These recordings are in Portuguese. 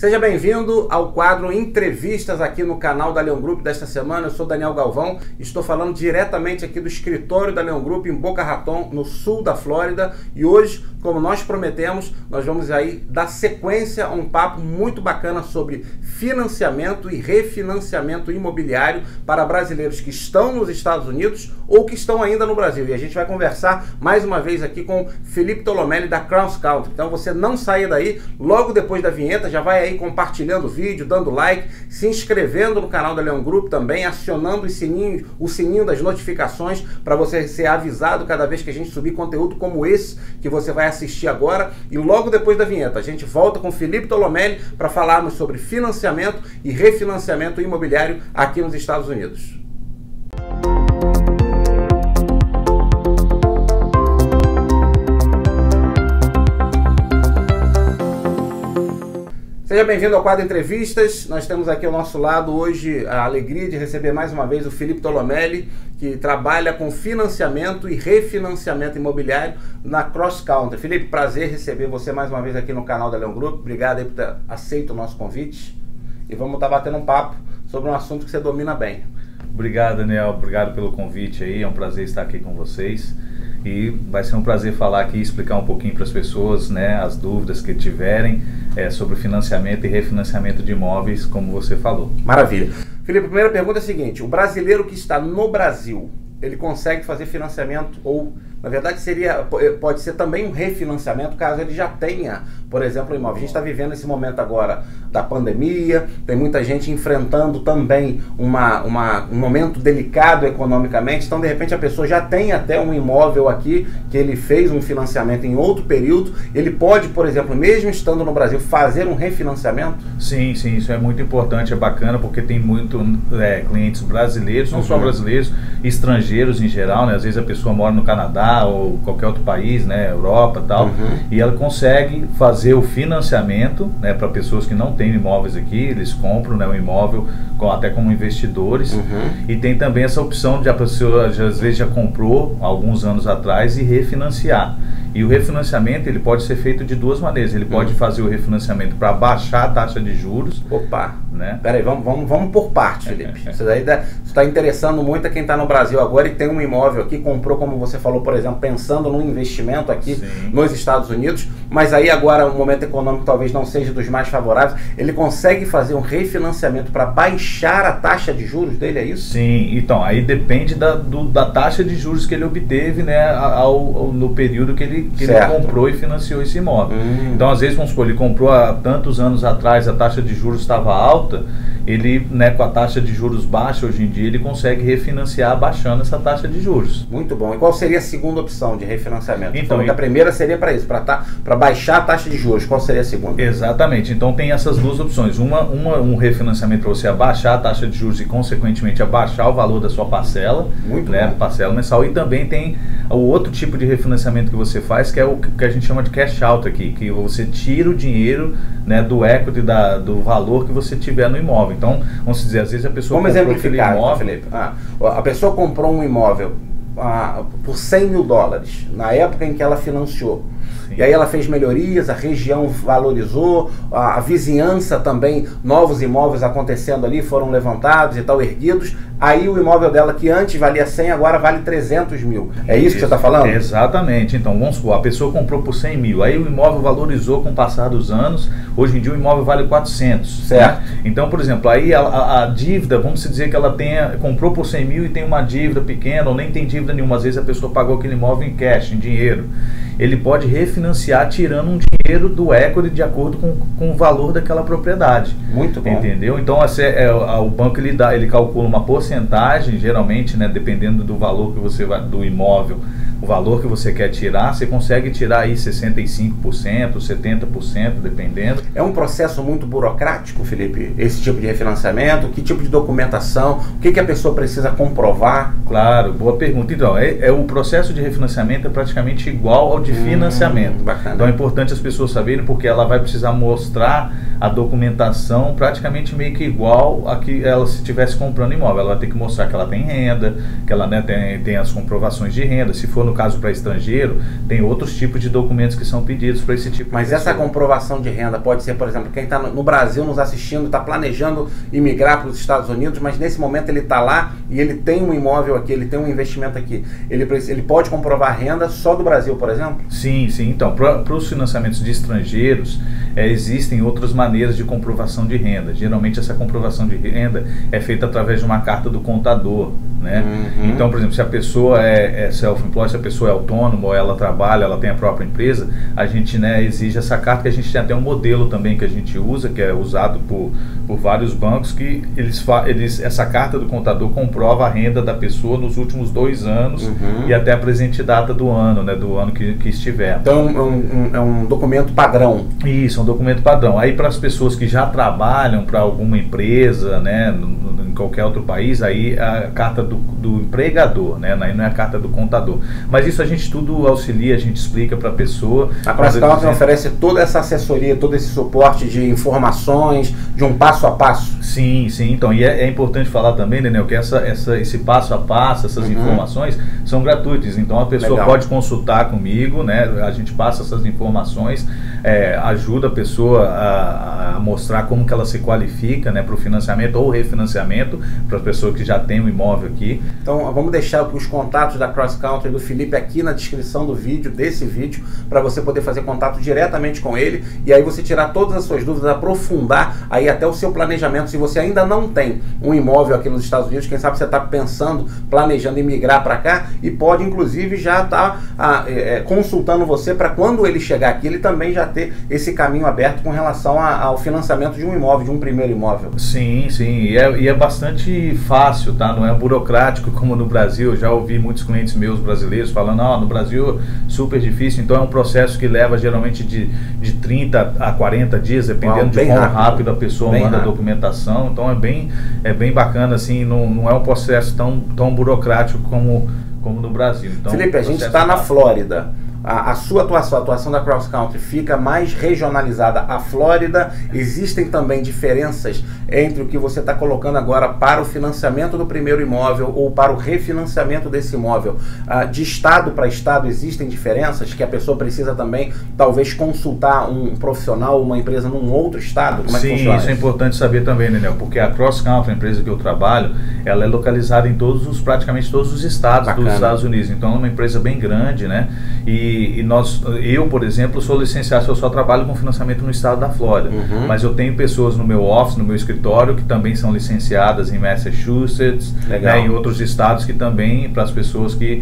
Seja bem-vindo ao quadro Entrevistas aqui no canal da Leon Group desta semana. Eu sou Daniel Galvão, estou falando diretamente aqui do escritório da Leon Group em Boca Raton, no sul da Flórida. E hoje, como nós prometemos, nós vamos aí dar sequência a um papo muito bacana sobre financiamento e refinanciamento imobiliário para brasileiros que estão nos Estados Unidos ou que estão ainda no Brasil. E a gente vai conversar mais uma vez aqui com Felipe Tolomelli da Cross Country. Então você não saia daí, logo depois da vinheta, já vai aí compartilhando o vídeo, dando like, se inscrevendo no canal da Leon Group também, acionando o sininho das notificações para você ser avisado cada vez que a gente subir conteúdo como esse que você vai assistir agora. E logo depois da vinheta a gente volta com Felipe Tolomelli para falarmos sobre financiamento e refinanciamento imobiliário aqui nos Estados Unidos. Seja bem-vindo ao quadro Entrevistas. Nós temos aqui ao nosso lado hoje a alegria de receber mais uma vez o Felipe Tolomelli, que trabalha com financiamento e refinanciamento imobiliário na Cross Country. Felipe, prazer receber você mais uma vez aqui no canal da Leon Group. Obrigado aí por ter aceito o nosso convite. E vamos estar batendo um papo sobre um assunto que você domina bem. Obrigado, Daniel. Obrigado pelo convite aí. É um prazer estar aqui com vocês. E vai ser um prazer falar aqui e explicar um pouquinho para as pessoas, né, as dúvidas que tiverem sobre financiamento e refinanciamento de imóveis, como você falou. Maravilha. Felipe, a primeira pergunta é a seguinte: o brasileiro que está no Brasil, ele consegue fazer financiamento ou, na verdade, pode ser também um refinanciamento caso ele já tenha, por exemplo, um imóvel? A gente está vivendo esse momento agora da pandemia, tem muita gente enfrentando também um momento delicado economicamente, então de repente a pessoa já tem até um imóvel aqui que ele fez um financiamento em outro período, ele pode, por exemplo, mesmo estando no Brasil, fazer um refinanciamento? Sim, isso é muito importante, é bacana, porque tem muito clientes brasileiros, não só brasileiros, estrangeiros em geral, né? Às vezes a pessoa mora no Canadá ou qualquer outro país, né, Europa e tal, e ela consegue fazer o financiamento, né, para pessoas que não têm imóveis aqui, eles compram, né, um imóvel até como investidores, e tem também essa opção de a pessoa às vezes já comprou alguns anos atrás e refinanciar. E o refinanciamento ele pode ser feito de duas maneiras. Ele pode fazer o refinanciamento para baixar a taxa de juros. Opa, né? Peraí, vamos por parte, Felipe. Isso daí está interessando muito a quem está no Brasil agora e tem um imóvel aqui, comprou, como você falou, por exemplo, pensando num investimento aqui nos Estados Unidos, mas aí agora o momento econômico talvez não seja dos mais favoráveis. Ele consegue fazer um refinanciamento para baixar a taxa de juros dele, é isso? Sim, então aí depende da taxa de juros que ele obteve, né, no período que ele comprou e financiou esse imóvel. Então, às vezes, vamos supor, ele comprou há tantos anos atrás, a taxa de juros estava alta, ele, né, com a taxa de juros baixa hoje em dia, ele consegue refinanciar baixando essa taxa de juros. Muito bom. E qual seria a segunda opção de refinanciamento? Então, a primeira seria para isso, para baixar a taxa de juros. Qual seria a segunda? Exatamente. Então, tem essas duas opções. Um refinanciamento para você abaixar a taxa de juros e, consequentemente, abaixar o valor da sua parcela, parcela mensal. E também tem o outro tipo de refinanciamento que você faz, que é o que a gente chama de cash out aqui, que você tira o dinheiro, né, do equity, do valor que você tiver no imóvel. Então, vamos dizer, às vezes a pessoa comprou aquele imóvel, Felipe. A pessoa comprou um imóvel por 100 mil dólares, na época em que ela financiou. E aí ela fez melhorias, a região valorizou, a vizinhança também, novos imóveis acontecendo ali, foram levantados e tal, erguidos. Aí o imóvel dela, que antes valia 100, agora vale 300 mil. É isso que você está falando? Exatamente. Então, vamos supor, a pessoa comprou por 100 mil, aí o imóvel valorizou com o passar dos anos, hoje em dia o imóvel vale 400. Certo. Né? Então, por exemplo, aí a dívida, vamos dizer que ela comprou por 100 mil e tem uma dívida pequena, ou nem tem dívida nenhuma, às vezes a pessoa pagou aquele imóvel em cash, em dinheiro. Ele pode refinanciar tirando um dinheiro do equity de acordo com o valor daquela propriedade. Muito bom. Entendeu? Então, o banco ele calcula uma porcentagem, geralmente, né, dependendo do valor que você vai, do imóvel, o valor que você quer tirar, você consegue tirar aí 65%, 70%, dependendo. É um processo muito burocrático, Felipe, esse tipo de refinanciamento? Que tipo de documentação? O que a pessoa precisa comprovar? Claro, boa pergunta. Então, o processo de refinanciamento é praticamente igual ao de financiamento. Bacana. Então é importante as pessoas saberem, porque ela vai precisar mostrar a documentação praticamente meio que igual a que ela se estivesse comprando imóvel. Ela vai ter que mostrar que ela tem renda, que ela, né, tem as comprovações de renda. Se for no no caso para estrangeiro, tem outros tipos de documentos que são pedidos para esse tipo de Mas pessoa. essa comprovação de renda pode ser, por exemplo, quem está no Brasil nos assistindo, está planejando imigrar para os Estados Unidos, mas nesse momento ele está lá e ele tem um imóvel aqui, ele tem um investimento aqui. Ele pode comprovar renda só do Brasil, por exemplo? Sim, sim. Então, para os financiamentos de estrangeiros, existem outras maneiras de comprovação de renda. Geralmente essa comprovação de renda é feita através de uma carta do contador, né? Então, por exemplo, se a pessoa é self-employed, se a pessoa é autônoma, ou ela trabalha, ela tem a própria empresa, a gente, né, exige essa carta, que a gente tem até um modelo também que a gente usa, que é usado por vários bancos, que essa carta do contador comprova a renda da pessoa nos últimos 2 anos e até a presente data do ano, né, do ano que estiver. Então é um documento padrão. Isso, é um documento padrão. Aí para as pessoas que já trabalham para alguma empresa, né, em qualquer outro país, aí a carta do empregador, né, aí não é a carta do contador. Mas isso a gente tudo auxilia, a gente explica para a pessoa. A CrossCountry oferece toda essa assessoria, todo esse suporte de informações, de um passo a passo. Sim, sim. Então, e é importante falar também, Daniel, que esse passo a passo, essas informações são gratuitas. Então a pessoa pode consultar comigo, né? A gente passa essas informações, ajuda a pessoa a mostrar como que ela se qualifica, né, para o financiamento ou refinanciamento, para a pessoa que já tem um imóvel aqui. Então vamos deixar os contatos da CrossCountry do Felipe aqui na descrição do vídeo, desse vídeo, para você poder fazer contato diretamente com ele e aí você tirar todas as suas dúvidas, aprofundar aí até o seu planejamento. Se você ainda não tem um imóvel aqui nos Estados Unidos, quem sabe você está pensando, planejando em migrar para cá e pode inclusive já estar consultando você para quando ele chegar aqui, ele também já ter esse caminho aberto com relação ao financiamento de um imóvel, de um primeiro imóvel. Sim, sim, e é bastante fácil, tá? Não é burocrático como no Brasil. Eu já ouvi muitos clientes meus brasileiros falando, no Brasil super difícil. Então é um processo que leva geralmente de 30 a 40 dias, dependendo de quão rápido a pessoa manda a documentação. Então é bem bacana, assim, não é um processo tão burocrático como no Brasil. Então, Felipe, a gente está na Flórida. A sua atuação, a atuação da CrossCountry fica mais regionalizada à Flórida. Existem também diferenças entre o que você está colocando agora para o financiamento do primeiro imóvel ou para o refinanciamento desse imóvel. De estado para estado existem diferenças que a pessoa precisa também talvez consultar um profissional, uma empresa num outro estado? Como é que funciona? Isso é importante saber também, Daniel, porque a CrossCountry, a empresa que eu trabalho, ela é localizada em praticamente todos os estados dos Estados Unidos. Então é uma empresa bem grande, né? Eu, por exemplo, sou licenciado, eu só trabalho com financiamento no estado da Flórida, mas eu tenho pessoas no meu office, no meu escritório, que também são licenciadas em Massachusetts, né, em outros estados, que também, para as pessoas que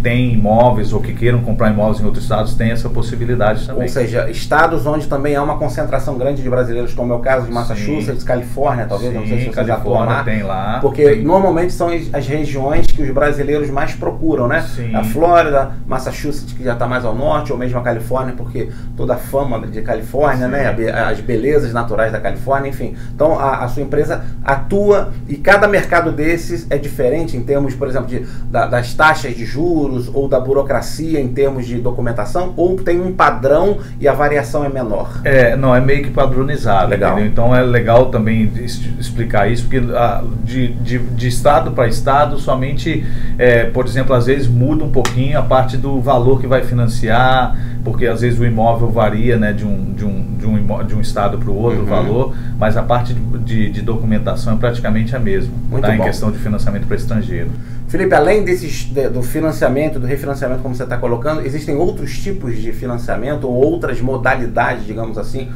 têm imóveis ou que queiram comprar imóveis em outros estados, tem essa possibilidade também. Ou seja, estados onde também há uma concentração grande de brasileiros, como é o caso de Massachusetts, Califórnia, talvez, não sei se você já for lá, tem lá. Porque normalmente são as regiões que os brasileiros mais procuram, né? A Flórida, Massachusetts, que já está mais ao norte, ou mesmo a Califórnia, porque toda a fama de Califórnia, né? As belezas naturais da Califórnia, enfim. Então a sua empresa atua e cada mercado desses é diferente em termos, por exemplo, das taxas de juros ou da burocracia em termos de documentação, ou tem um padrão e a variação é menor? Não, é meio que padronizado. Legal. Entendeu? Então é legal também explicar isso, porque de estado para estado somente, por exemplo, às vezes muda um pouquinho a parte do valor que vai financiar, porque às vezes o imóvel varia, né, de um estado para o outro, o valor, mas a parte de documentação é praticamente a mesma, em questão de financiamento para estrangeiro. Felipe, além do financiamento, do refinanciamento, como você está colocando, existem outros tipos de financiamento ou outras modalidades, digamos assim,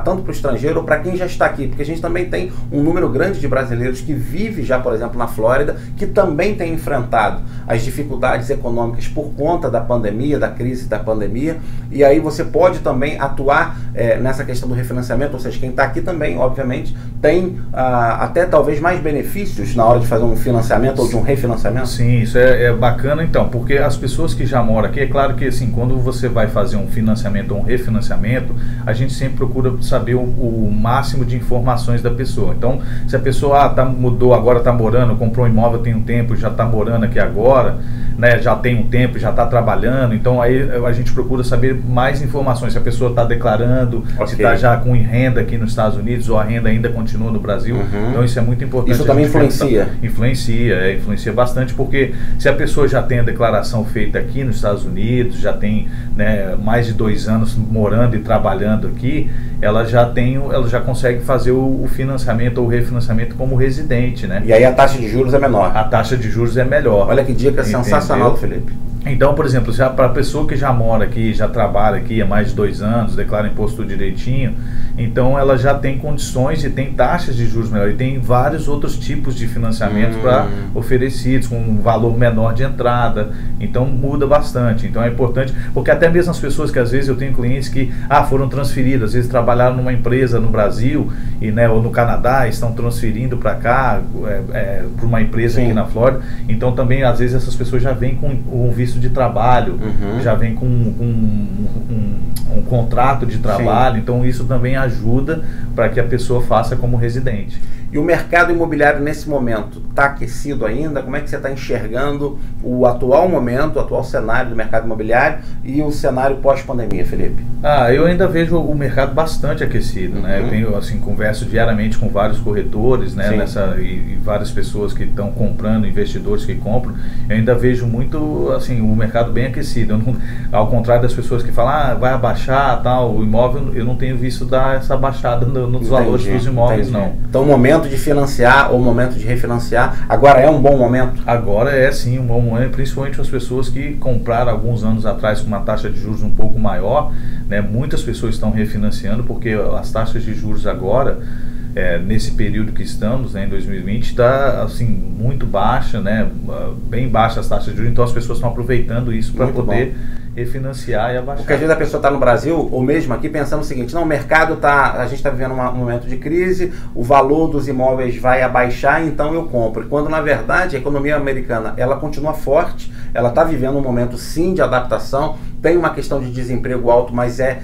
tanto para o estrangeiro ou para quem já está aqui, porque a gente também tem um número grande de brasileiros que vive já, por exemplo, na Flórida, que também tem enfrentado as dificuldades econômicas por conta da pandemia, da crise da pandemia, e aí você pode também atuar nessa questão do refinanciamento, ou seja, quem está aqui também, obviamente, tem até talvez mais benefícios na hora de fazer um financiamento ou de um refinanciamento? Sim, isso é bacana então, porque as pessoas que já moram aqui, é claro que assim, quando você vai fazer um financiamento ou um refinanciamento, a gente sempre procura procura saber o máximo de informações da pessoa. Então, se a pessoa mudou, agora está morando, comprou um imóvel tem um tempo, já está morando aqui agora, né, já tem um tempo, já está trabalhando, então aí a gente procura saber mais informações, se a pessoa está declarando, se está já com renda aqui nos Estados Unidos ou a renda ainda continua no Brasil. Então isso é muito importante. Isso também influencia? Influencia bastante, porque se a pessoa já tem a declaração feita aqui nos Estados Unidos, já tem, né, mais de 2 anos morando e trabalhando aqui, ela já consegue fazer o financiamento ou o refinanciamento como residente, né? E aí a taxa de juros é menor. A taxa de juros é melhor. Olha que dica sensacional, Felipe. Então, por exemplo, para a pessoa que já mora aqui, já trabalha aqui há mais de 2 anos, declara imposto direitinho, então ela já tem condições e tem taxas de juros melhores. E tem vários outros tipos de financiamento para oferecidos, com um valor menor de entrada. Então muda bastante. Então é importante, porque até mesmo as pessoas que às vezes eu tenho clientes que foram transferidas, às vezes trabalharam numa empresa no Brasil e, né, ou no Canadá, estão transferindo para cá, para uma empresa aqui na Flórida. Então também às vezes essas pessoas já vêm com um visto de trabalho, já vem com um contrato de trabalho, então isso também ajuda para que a pessoa faça como residente. E o mercado imobiliário nesse momento está aquecido ainda? Como é que você está enxergando o atual momento, o atual cenário do mercado imobiliário e o cenário pós-pandemia, Felipe? Eu ainda vejo o mercado bastante aquecido, né? Eu tenho, assim, converso diariamente com vários corretores, né? E várias pessoas que estão comprando, investidores que compram. Eu ainda vejo muito, assim, o mercado bem aquecido. Ao contrário das pessoas que falam, vai abaixar, tal, o imóvel, eu não tenho visto dar essa baixada nos valores dos imóveis, não. Então o momento de financiar ou o momento de refinanciar, agora é um bom momento? Agora é sim um bom momento, principalmente as pessoas que compraram alguns anos atrás com uma taxa de juros um pouco maior, né? Muitas pessoas estão refinanciando porque as taxas de juros agora, nesse período que estamos, né, em 2020, está assim, muito baixa, né? Bem baixa as taxas de juros, então as pessoas estão aproveitando isso para poder refinanciar e abaixar. Porque às vezes a pessoa está no Brasil, ou mesmo aqui, pensando o seguinte: não, o mercado a gente está vivendo um momento de crise, o valor dos imóveis vai abaixar, então eu compro. Quando na verdade a economia americana, ela continua forte, ela está vivendo um momento sim de adaptação, tem uma questão de desemprego alto, mas é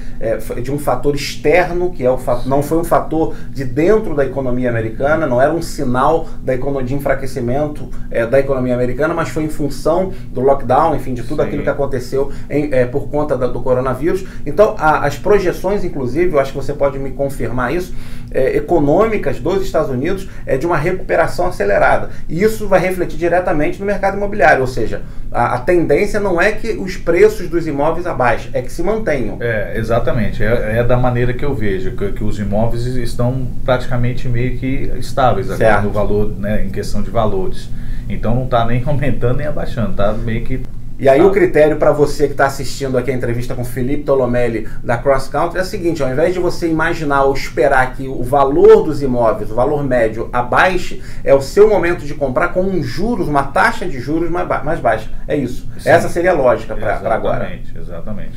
de um fator externo, que não foi um fator de dentro da economia americana, não era um sinal de enfraquecimento da economia americana, mas foi em função do lockdown, enfim, de tudo aquilo que aconteceu por conta do coronavírus. Então, as projeções, inclusive, eu acho que você pode me confirmar isso, econômicas dos Estados Unidos de uma recuperação acelerada. E isso vai refletir diretamente no mercado imobiliário, ou seja, a tendência não é que os preços dos imóveis abaixem, é que se mantenham. Exatamente. É da maneira que eu vejo, que os imóveis estão praticamente meio que estáveis agora no valor, né, em questão de valores. Então não está nem aumentando nem abaixando, está meio que... E aí o critério para você que está assistindo aqui a entrevista com Felipe Tolomelli da Cross Country é o seguinte: ao invés de você imaginar ou esperar que o valor dos imóveis, o valor médio, abaixe, é o seu momento de comprar com uma taxa de juros mais baixa. É isso. Sim. Essa seria a lógica para agora. Exatamente.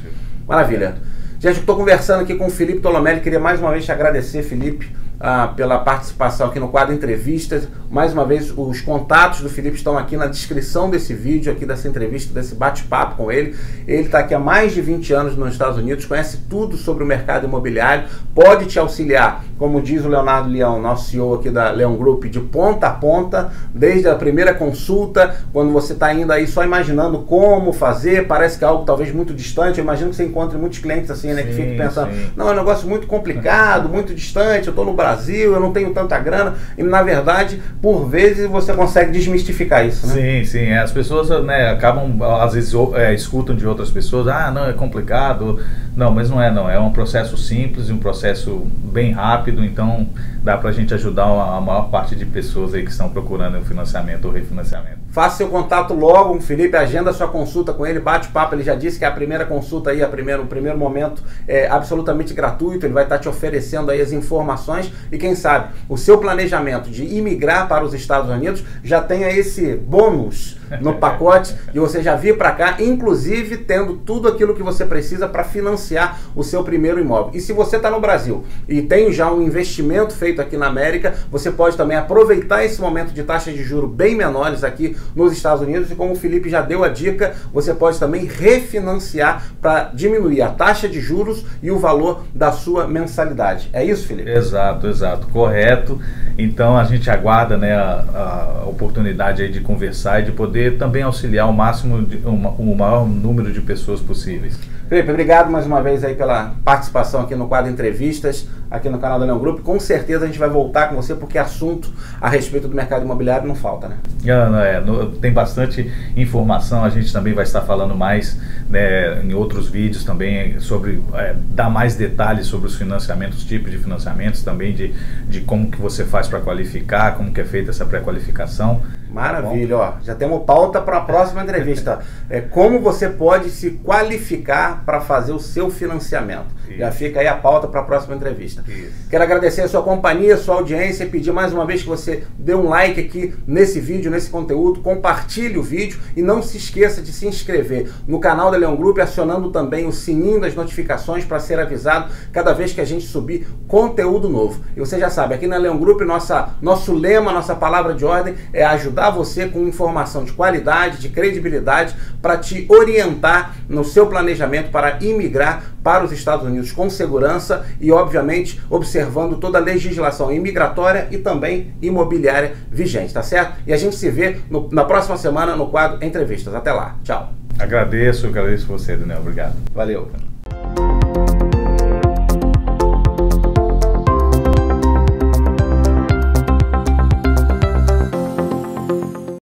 Maravilha. Gente, eu estou conversando aqui com o Felipe Tolomelli. Queria mais uma vez te agradecer, Felipe, pela participação aqui no quadro Entrevistas. Mais uma vez, os contatos do Felipe estão aqui na descrição desse vídeo, aqui dessa entrevista, desse bate-papo com ele. Ele está aqui há mais de 20 anos nos Estados Unidos, conhece tudo sobre o mercado imobiliário, pode te auxiliar, como diz o Leonardo Leão, nosso CEO aqui da Leão Group, de ponta a ponta, desde a primeira consulta, quando você está indo aí só imaginando como fazer, parece que é algo talvez muito distante. Eu imagino que você encontre muitos clientes assim, né, que ficam pensando, não, é um negócio muito complicado, muito distante, eu estou no Brasil, eu não tenho tanta grana, e na verdade, por vezes, você consegue desmistificar isso, né? Sim, as pessoas, né, acabam, às vezes, escutam de outras pessoas, não, é complicado. Não, mas não, é um processo simples, um processo bem rápido, então dá pra gente ajudar a maior parte de pessoas aí que estão procurando um financiamento ou refinanciamento. Faça seu contato logo com o Felipe, agenda sua consulta com ele, bate papo. Ele já disse que a primeira consulta aí, o primeiro momento é absolutamente gratuito. Ele vai estar te oferecendo aí as informações e quem sabe o seu planejamento de imigrar para os Estados Unidos já tenha esse bônus no pacote de você já vir para cá, inclusive tendo tudo aquilo que você precisa para financiar o seu primeiro imóvel. E se você está no Brasil e tem já um investimento feito aqui na América, você pode também aproveitar esse momento de taxas de juros bem menores aqui nos Estados Unidos, e como o Felipe já deu a dica, você pode também refinanciar para diminuir a taxa de juros e o valor da sua mensalidade. É isso, Felipe? Exato, correto. Então a gente aguarda, né, a oportunidade aí de conversar e de poder também auxiliar o máximo, o maior número de pessoas possíveis. Felipe, obrigado mais uma vez aí pela participação aqui no quadro Entrevistas, aqui no canal da Leão Group. Com certeza a gente vai voltar com você, porque assunto a respeito do mercado imobiliário não falta, né? Tem bastante informação, a gente também vai estar falando mais, né, em outros vídeos também sobre, dar mais detalhes sobre os financiamentos, tipos de financiamentos, também de como que você faz para qualificar, como que é feita essa pré-qualificação. Maravilha, ó, já temos pauta para a próxima entrevista. Como você pode se qualificar para fazer o seu financiamento. Isso. Já fica aí a pauta para a próxima entrevista. Isso. Quero agradecer a sua companhia, a sua audiência, e pedir mais uma vez que você dê um like aqui nesse vídeo, nesse conteúdo, compartilhe o vídeo e não se esqueça de se inscrever no canal da Leão Group, acionando também o sininho das notificações para ser avisado cada vez que a gente subir conteúdo novo. E você já sabe, aqui na Leão Group, nosso lema, nossa palavra de ordem é ajudar você com informação de qualidade, de credibilidade, para te orientar no seu planejamento para imigrar para os Estados Unidos com segurança e, obviamente, observando toda a legislação imigratória e também imobiliária vigente, tá certo? E a gente se vê na próxima semana no quadro Entrevistas. Até lá. Tchau. Agradeço você, Daniel. Obrigado. Valeu.